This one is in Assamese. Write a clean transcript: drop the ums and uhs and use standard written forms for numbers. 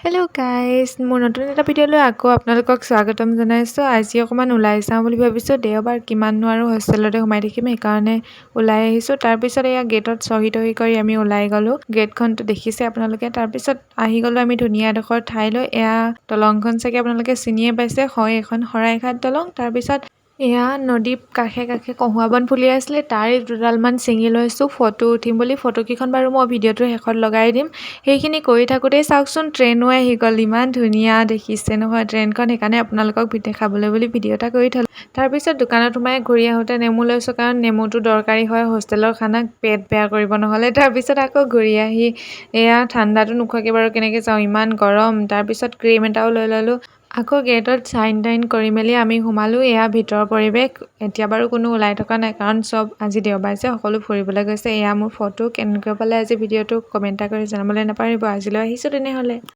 হেল্ল' গাইজ মোৰ নতুন এটা ভিডিঅ'লৈ আকৌ আপোনালোকক স্বাগতম জনাইছোঁ। আজি অকণমান ওলাই যাওঁ বুলি ভাবিছোঁ। দেওবাৰ কিমাননো আৰু হোষ্টেলতে সোমাই থাকিম, সেইকাৰণে ওলাই আহিছোঁ। তাৰপিছত এয়া গেটত চহী তহী কৰি আমি ওলাই গ'লোঁ। গেটখনতো দেখিছে আপোনালোকে। তাৰপিছত আহি গ'লোঁ আমি ধুনীয়া এডোখৰ ঠাইলৈ। এয়া দলংখন চাগে আপোনালোকে চিনিয়ে পাইছে, হয় এখন শৰাইঘাট দলং। তাৰপিছত এয়া নদী কাষে কাষে কহুৱা বন ফুলি আছিলে, তাৰে দুডালমান ছিঙি লৈছোঁ ফটো উঠিম বুলি। ফটোকেইখন বাৰু মই ভিডিঅ'টোৰ শেষত লগাই দিম। সেইখিনি কৰি থাকোঁতেই চাওকচোন ট্ৰেইনো আহি গ'ল। ইমান ধুনীয়া দেখিছে নহয় ট্ৰেইনখন, সেইকাৰণে আপোনালোকক দেখাবলৈ বুলি ভিডিঅ' এটা কৰি থ'লোঁ। তাৰপিছত দোকানত সোমাই ঘূৰি আহোঁতে নেমু লৈছোঁ, কাৰণ নেমুটো দৰকাৰী হয় হোষ্টেলৰ খানাক পেট বেয়া কৰিব নহ'লে। তাৰপিছত আকৌ ঘূৰি আহি এয়া ঠাণ্ডাটো নোখোৱাকৈ বাৰু কেনেকৈ যাওঁ, ইমান গৰম। তাৰপিছত ক্ৰীম এটাও লৈ ল'লোঁ। আকৌ গেটত চাইন টাইন কৰি মেলি আমি সোমালোঁ। এয়া ভিতৰৰ পৰিৱেশ। এতিয়া বাৰু কোনো ওলাই থকা নাই, কাৰণ চব আজি দেওবাৰ যে সকলো ফুৰিবলৈ গৈছে। এয়া মোৰ ফটো। কেনেকৈ পালে আজি ভিডিঅ'টো কমেণ্ট এটা কৰি জনাবলৈ নাপাহৰিব। আজিলৈ আহিছোঁ তেনেহ'লে।